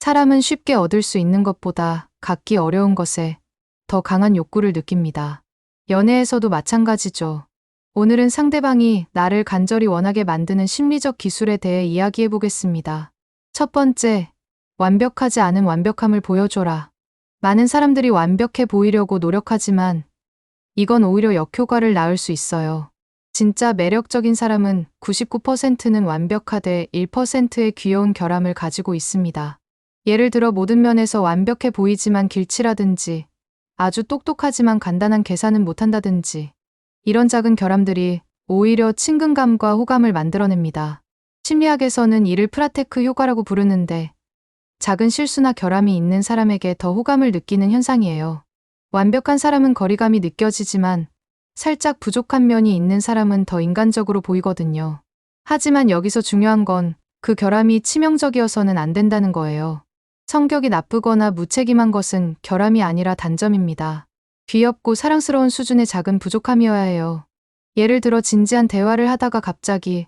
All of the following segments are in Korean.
사람은 쉽게 얻을 수 있는 것보다 갖기 어려운 것에 더 강한 욕구를 느낍니다. 연애에서도 마찬가지죠. 오늘은 상대방이 나를 간절히 원하게 만드는 심리적 기술에 대해 이야기해 보겠습니다. 첫 번째, 완벽하지 않은 완벽함을 보여줘라. 많은 사람들이 완벽해 보이려고 노력하지만 이건 오히려 역효과를 낳을 수 있어요. 진짜 매력적인 사람은 99%는 완벽하되 1%의 귀여운 결함을 가지고 있습니다. 예를 들어 모든 면에서 완벽해 보이지만 길치라든지 아주 똑똑하지만 간단한 계산은 못한다든지 이런 작은 결함들이 오히려 친근감과 호감을 만들어냅니다. 심리학에서는 이를 프라테크 효과라고 부르는데 작은 실수나 결함이 있는 사람에게 더 호감을 느끼는 현상이에요. 완벽한 사람은 거리감이 느껴지지만 살짝 부족한 면이 있는 사람은 더 인간적으로 보이거든요. 하지만 여기서 중요한 건 그 결함이 치명적이어서는 안 된다는 거예요. 성격이 나쁘거나 무책임한 것은 결함이 아니라 단점입니다. 귀엽고 사랑스러운 수준의 작은 부족함이어야 해요. 예를 들어 진지한 대화를 하다가 갑자기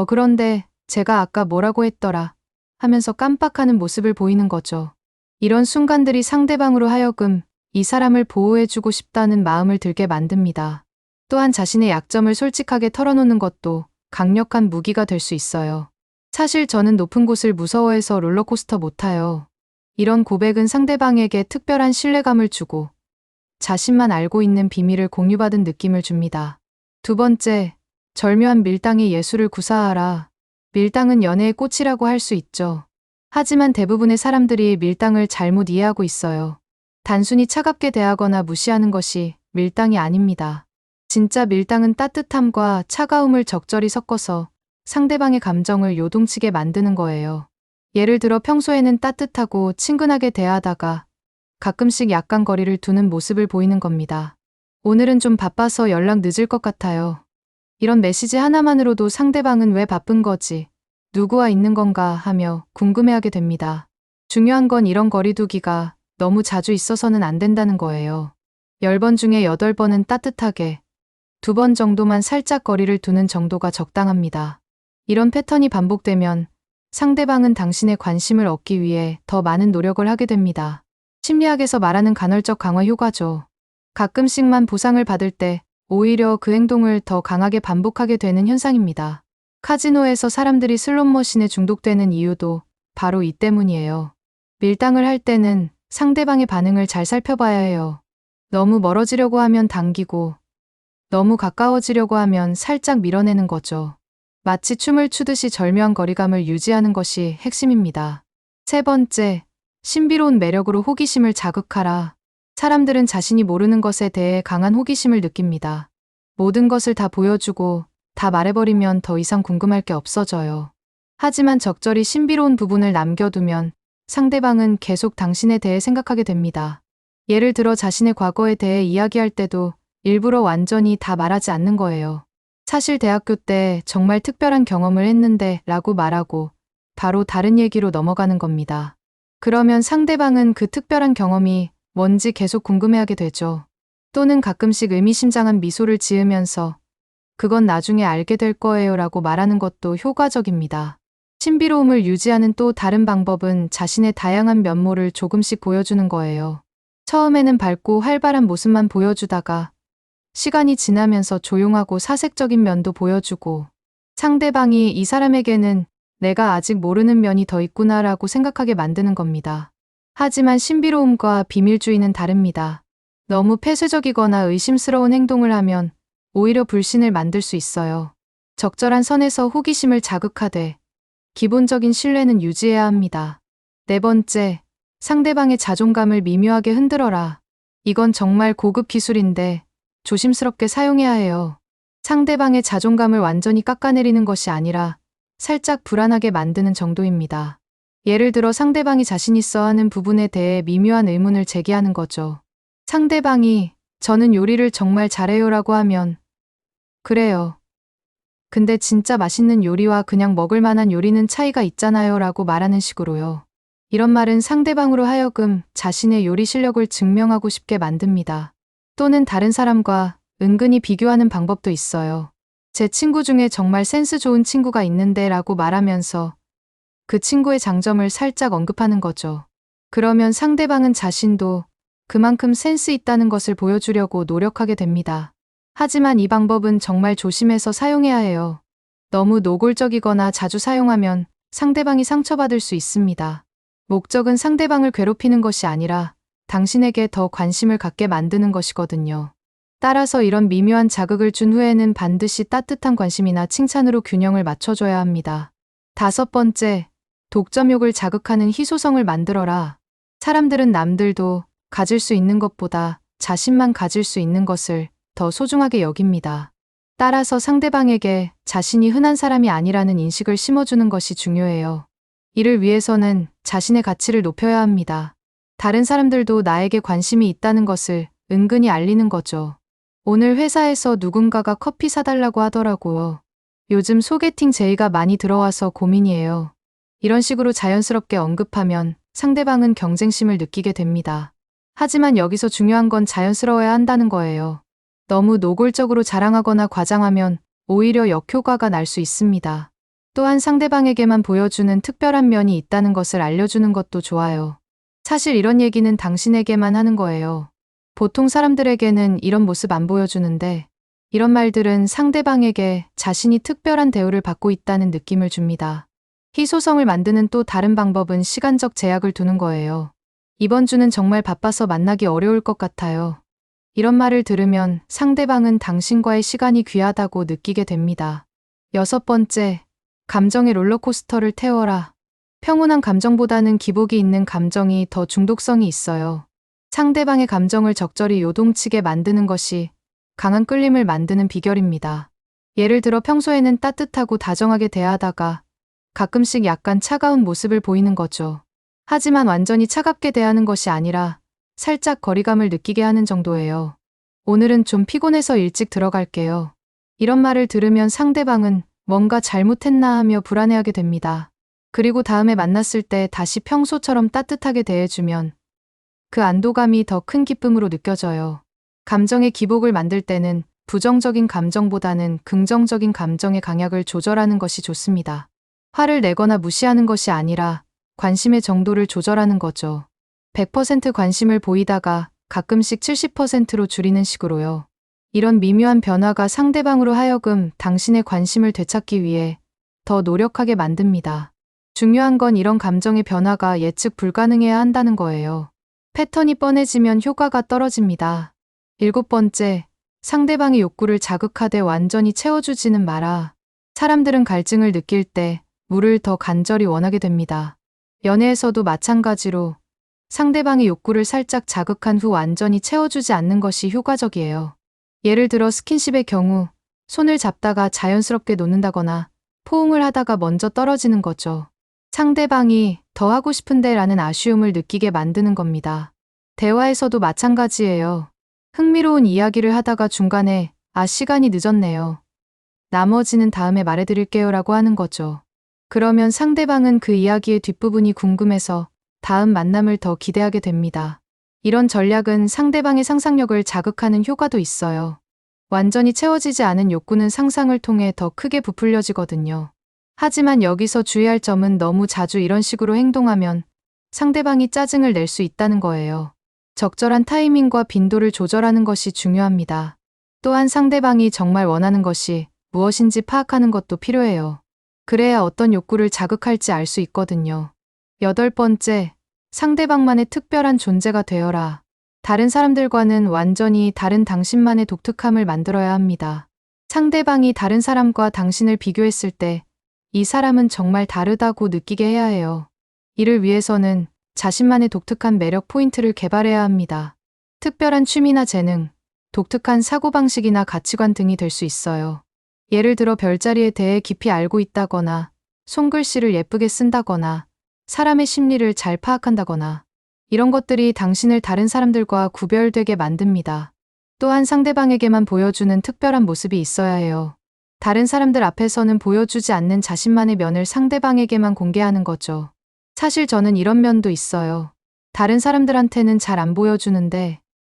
그런데 제가 아까 뭐라고 했더라 하면서 깜빡하는 모습을 보이는 거죠. 이런 순간들이 상대방으로 하여금 이 사람을 보호해주고 싶다는 마음을 들게 만듭니다. 또한 자신의 약점을 솔직하게 털어놓는 것도 강력한 무기가 될 수 있어요. 사실 저는 높은 곳을 무서워해서 롤러코스터 못 타요. 이런 고백은 상대방에게 특별한 신뢰감을 주고 자신만 알고 있는 비밀을 공유받은 느낌을 줍니다. 두 번째, 절묘한 밀당의 예술을 구사하라. 밀당은 연애의 꽃이라고 할 수 있죠. 하지만 대부분의 사람들이 밀당을 잘못 이해하고 있어요. 단순히 차갑게 대하거나 무시하는 것이 밀당이 아닙니다. 진짜 밀당은 따뜻함과 차가움을 적절히 섞어서 상대방의 감정을 요동치게 만드는 거예요. 예를 들어 평소에는 따뜻하고 친근하게 대하다가 가끔씩 약간 거리를 두는 모습을 보이는 겁니다. 오늘은 좀 바빠서 연락 늦을 것 같아요. 이런 메시지 하나만으로도 상대방은 왜 바쁜 거지? 누구와 있는 건가 하며 궁금해하게 됩니다. 중요한 건 이런 거리두기가 너무 자주 있어서는 안 된다는 거예요. 10번 중에 8번은 따뜻하게, 2번 정도만 살짝 거리를 두는 정도가 적당합니다. 이런 패턴이 반복되면 상대방은 당신의 관심을 얻기 위해 더 많은 노력을 하게 됩니다. 심리학에서 말하는 간헐적 강화 효과죠. 가끔씩만 보상을 받을 때 오히려 그 행동을 더 강하게 반복하게 되는 현상입니다. 카지노에서 사람들이 슬롯머신에 중독되는 이유도 바로 이 때문이에요. 밀당을 할 때는 상대방의 반응을 잘 살펴봐야 해요. 너무 멀어지려고 하면 당기고 너무 가까워지려고 하면 살짝 밀어내는 거죠. 마치 춤을 추듯이 절묘한 거리감을 유지하는 것이 핵심입니다. 세 번째, 신비로운 매력으로 호기심을 자극하라. 사람들은 자신이 모르는 것에 대해 강한 호기심을 느낍니다. 모든 것을 다 보여주고 다 말해버리면 더 이상 궁금할 게 없어져요. 하지만 적절히 신비로운 부분을 남겨두면 상대방은 계속 당신에 대해 생각하게 됩니다. 예를 들어 자신의 과거에 대해 이야기할 때도 일부러 완전히 다 말하지 않는 거예요. 사실 대학교 때 정말 특별한 경험을 했는데 라고 말하고 바로 다른 얘기로 넘어가는 겁니다. 그러면 상대방은 그 특별한 경험이 뭔지 계속 궁금해하게 되죠. 또는 가끔씩 의미심장한 미소를 지으면서 그건 나중에 알게 될 거예요 라고 말하는 것도 효과적입니다. 신비로움을 유지하는 또 다른 방법은 자신의 다양한 면모를 조금씩 보여주는 거예요. 처음에는 밝고 활발한 모습만 보여주다가 시간이 지나면서 조용하고 사색적인 면도 보여주고 상대방이 이 사람에게는 내가 아직 모르는 면이 더 있구나라고 생각하게 만드는 겁니다. 하지만 신비로움과 비밀주의는 다릅니다. 너무 폐쇄적이거나 의심스러운 행동을 하면 오히려 불신을 만들 수 있어요. 적절한 선에서 호기심을 자극하되 기본적인 신뢰는 유지해야 합니다. 네 번째, 상대방의 자존감을 미묘하게 흔들어라. 이건 정말 고급 기술인데 조심스럽게 사용해야 해요. 상대방의 자존감을 완전히 깎아내리는 것이 아니라 살짝 불안하게 만드는 정도입니다. 예를 들어 상대방이 자신 있어 하는 부분에 대해 미묘한 의문을 제기하는 거죠. 상대방이 저는 요리를 정말 잘해요라고 하면 그래요. 근데 진짜 맛있는 요리와 그냥 먹을 만한 요리는 차이가 있잖아요 라고 말하는 식으로요. 이런 말은 상대방으로 하여금 자신의 요리 실력을 증명하고 싶게 만듭니다. 또는 다른 사람과 은근히 비교하는 방법도 있어요. 제 친구 중에 정말 센스 좋은 친구가 있는데 라고 말하면서 그 친구의 장점을 살짝 언급하는 거죠. 그러면 상대방은 자신도 그만큼 센스 있다는 것을 보여주려고 노력하게 됩니다. 하지만 이 방법은 정말 조심해서 사용해야 해요. 너무 노골적이거나 자주 사용하면 상대방이 상처받을 수 있습니다. 목적은 상대방을 괴롭히는 것이 아니라 당신에게 더 관심을 갖게 만드는 것이거든요. 따라서 이런 미묘한 자극을 준 후에는 반드시 따뜻한 관심이나 칭찬으로 균형을 맞춰줘야 합니다. 5번째, 독점욕을 자극하는 희소성을 만들어라. 사람들은 남들도 가질 수 있는 것보다 자신만 가질 수 있는 것을 더 소중하게 여깁니다. 따라서 상대방에게 자신이 흔한 사람이 아니라는 인식을 심어주는 것이 중요해요. 이를 위해서는 자신의 가치를 높여야 합니다. 다른 사람들도 나에게 관심이 있다는 것을 은근히 알리는 거죠. 오늘 회사에서 누군가가 커피 사달라고 하더라고요. 요즘 소개팅 제의가 많이 들어와서 고민이에요. 이런 식으로 자연스럽게 언급하면 상대방은 경쟁심을 느끼게 됩니다. 하지만 여기서 중요한 건 자연스러워야 한다는 거예요. 너무 노골적으로 자랑하거나 과장하면 오히려 역효과가 날 수 있습니다. 또한 상대방에게만 보여주는 특별한 면이 있다는 것을 알려주는 것도 좋아요. 사실 이런 얘기는 당신에게만 하는 거예요. 보통 사람들에게는 이런 모습 안 보여주는데 이런 말들은 상대방에게 자신이 특별한 대우를 받고 있다는 느낌을 줍니다. 희소성을 만드는 또 다른 방법은 시간적 제약을 두는 거예요. 이번 주는 정말 바빠서 만나기 어려울 것 같아요. 이런 말을 들으면 상대방은 당신과의 시간이 귀하다고 느끼게 됩니다. 6번째, 감정의 롤러코스터를 태워라. 평온한 감정보다는 기복이 있는 감정이 더 중독성이 있어요. 상대방의 감정을 적절히 요동치게 만드는 것이 강한 끌림을 만드는 비결입니다. 예를 들어 평소에는 따뜻하고 다정하게 대하다가 가끔씩 약간 차가운 모습을 보이는 거죠. 하지만 완전히 차갑게 대하는 것이 아니라 살짝 거리감을 느끼게 하는 정도예요. 오늘은 좀 피곤해서 일찍 들어갈게요. 이런 말을 들으면 상대방은 뭔가 잘못했나 하며 불안해하게 됩니다. 그리고 다음에 만났을 때 다시 평소처럼 따뜻하게 대해주면 그 안도감이 더 큰 기쁨으로 느껴져요. 감정의 기복을 만들 때는 부정적인 감정보다는 긍정적인 감정의 강약을 조절하는 것이 좋습니다. 화를 내거나 무시하는 것이 아니라 관심의 정도를 조절하는 거죠. 100% 관심을 보이다가 가끔씩 70%로 줄이는 식으로요. 이런 미묘한 변화가 상대방으로 하여금 당신의 관심을 되찾기 위해 더 노력하게 만듭니다. 중요한 건 이런 감정의 변화가 예측 불가능해야 한다는 거예요. 패턴이 뻔해지면 효과가 떨어집니다. 7번째, 상대방의 욕구를 자극하되 완전히 채워주지는 마라. 사람들은 갈증을 느낄 때 물을 더 간절히 원하게 됩니다. 연애에서도 마찬가지로 상대방의 욕구를 살짝 자극한 후 완전히 채워주지 않는 것이 효과적이에요. 예를 들어 스킨십의 경우 손을 잡다가 자연스럽게 놓는다거나 포옹을 하다가 먼저 떨어지는 거죠. 상대방이 더 하고 싶은데 라는 아쉬움을 느끼게 만드는 겁니다. 대화에서도 마찬가지예요. 흥미로운 이야기를 하다가 중간에 시간이 늦었네요. 나머지는 다음에 말해드릴게요 라고 하는 거죠. 그러면 상대방은 그 이야기의 뒷부분이 궁금해서 다음 만남을 더 기대하게 됩니다. 이런 전략은 상대방의 상상력을 자극하는 효과도 있어요. 완전히 채워지지 않은 욕구는 상상을 통해 더 크게 부풀려지거든요. 하지만 여기서 주의할 점은 너무 자주 이런 식으로 행동하면 상대방이 짜증을 낼 수 있다는 거예요. 적절한 타이밍과 빈도를 조절하는 것이 중요합니다. 또한 상대방이 정말 원하는 것이 무엇인지 파악하는 것도 필요해요. 그래야 어떤 욕구를 자극할지 알 수 있거든요. 8번째, 상대방만의 특별한 존재가 되어라. 다른 사람들과는 완전히 다른 당신만의 독특함을 만들어야 합니다. 상대방이 다른 사람과 당신을 비교했을 때 이 사람은 정말 다르다고 느끼게 해야 해요. 이를 위해서는 자신만의 독특한 매력 포인트를 개발해야 합니다. 특별한 취미나 재능, 독특한 사고방식이나 가치관 등이 될 수 있어요. 예를 들어 별자리에 대해 깊이 알고 있다거나 손글씨를 예쁘게 쓴다거나 사람의 심리를 잘 파악한다거나 이런 것들이 당신을 다른 사람들과 구별되게 만듭니다. 또한 상대방에게만 보여주는 특별한 모습이 있어야 해요. 다른 사람들 앞에서는 보여주지 않는 자신만의 면을 상대방에게만 공개하는 거죠. 사실 저는 이런 면도 있어요. 다른 사람들한테는 잘 안 보여주는데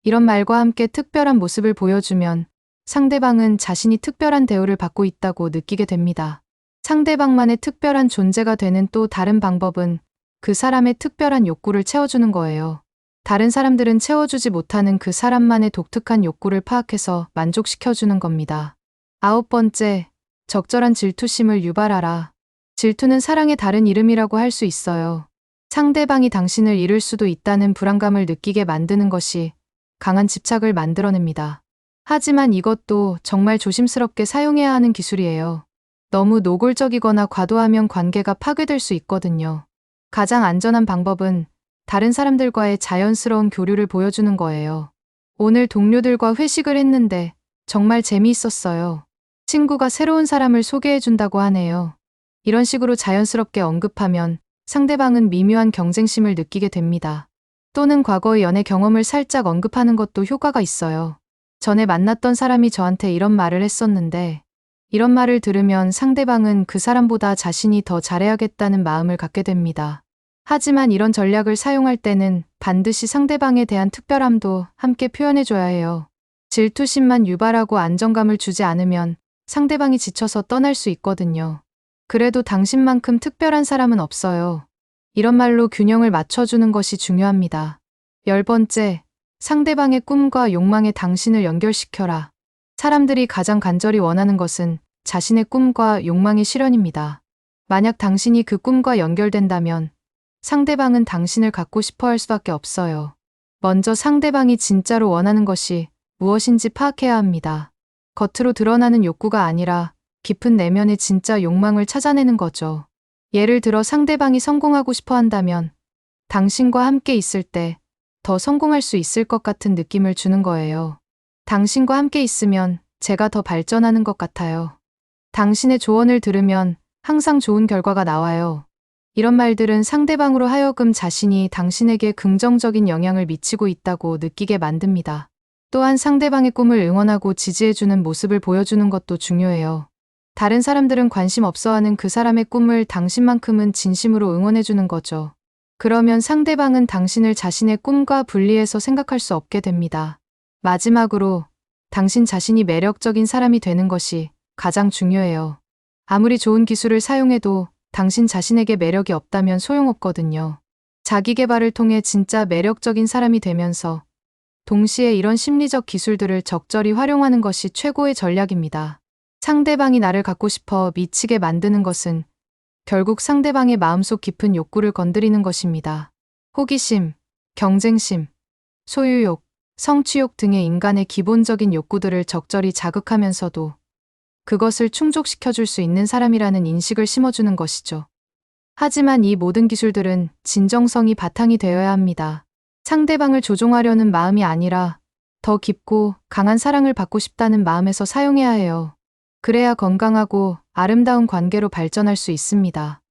이런 말과 함께 특별한 모습을 보여주면 상대방은 자신이 특별한 대우를 받고 있다고 느끼게 됩니다. 상대방만의 특별한 존재가 되는 또 다른 방법은 그 사람의 특별한 욕구를 채워주는 거예요. 다른 사람들은 채워주지 못하는 그 사람만의 독특한 욕구를 파악해서 만족시켜주는 겁니다. 9번째, 적절한 질투심을 유발하라. 질투는 사랑의 다른 이름이라고 할 수 있어요. 상대방이 당신을 잃을 수도 있다는 불안감을 느끼게 만드는 것이 강한 집착을 만들어냅니다. 하지만 이것도 정말 조심스럽게 사용해야 하는 기술이에요. 너무 노골적이거나 과도하면 관계가 파괴될 수 있거든요. 가장 안전한 방법은 다른 사람들과의 자연스러운 교류를 보여주는 거예요. 오늘 동료들과 회식을 했는데 정말 재미있었어요. 친구가 새로운 사람을 소개해준다고 하네요. 이런 식으로 자연스럽게 언급하면 상대방은 미묘한 경쟁심을 느끼게 됩니다. 또는 과거의 연애 경험을 살짝 언급하는 것도 효과가 있어요. 전에 만났던 사람이 저한테 이런 말을 했었는데, 이런 말을 들으면 상대방은 그 사람보다 자신이 더 잘해야겠다는 마음을 갖게 됩니다. 하지만 이런 전략을 사용할 때는 반드시 상대방에 대한 특별함도 함께 표현해줘야 해요. 질투심만 유발하고 안정감을 주지 않으면 상대방이 지쳐서 떠날 수 있거든요. 그래도 당신만큼 특별한 사람은 없어요. 이런 말로 균형을 맞춰주는 것이 중요합니다. 10번째, 상대방의 꿈과 욕망에 당신을 연결시켜라. 사람들이 가장 간절히 원하는 것은 자신의 꿈과 욕망의 실현입니다. 만약 당신이 그 꿈과 연결된다면 상대방은 당신을 갖고 싶어 할 수밖에 없어요. 먼저 상대방이 진짜로 원하는 것이 무엇인지 파악해야 합니다. 겉으로 드러나는 욕구가 아니라 깊은 내면의 진짜 욕망을 찾아내는 거죠. 예를 들어 상대방이 성공하고 싶어 한다면 당신과 함께 있을 때 더 성공할 수 있을 것 같은 느낌을 주는 거예요. 당신과 함께 있으면 제가 더 발전하는 것 같아요. 당신의 조언을 들으면 항상 좋은 결과가 나와요. 이런 말들은 상대방으로 하여금 자신이 당신에게 긍정적인 영향을 미치고 있다고 느끼게 만듭니다. 또한 상대방의 꿈을 응원하고 지지해주는 모습을 보여주는 것도 중요해요. 다른 사람들은 관심 없어하는 그 사람의 꿈을 당신만큼은 진심으로 응원해주는 거죠. 그러면 상대방은 당신을 자신의 꿈과 분리해서 생각할 수 없게 됩니다. 마지막으로 당신 자신이 매력적인 사람이 되는 것이 가장 중요해요. 아무리 좋은 기술을 사용해도 당신 자신에게 매력이 없다면 소용없거든요. 자기 개발을 통해 진짜 매력적인 사람이 되면서 동시에 이런 심리적 기술들을 적절히 활용하는 것이 최고의 전략입니다. 상대방이 나를 갖고 싶어 미치게 만드는 것은 결국 상대방의 마음속 깊은 욕구를 건드리는 것입니다. 호기심, 경쟁심, 소유욕, 성취욕 등의 인간의 기본적인 욕구들을 적절히 자극하면서도 그것을 충족시켜줄 수 있는 사람이라는 인식을 심어주는 것이죠. 하지만 이 모든 기술들은 진정성이 바탕이 되어야 합니다. 상대방을 조종하려는 마음이 아니라 더 깊고 강한 사랑을 받고 싶다는 마음에서 사용해야 해요. 그래야 건강하고 아름다운 관계로 발전할 수 있습니다.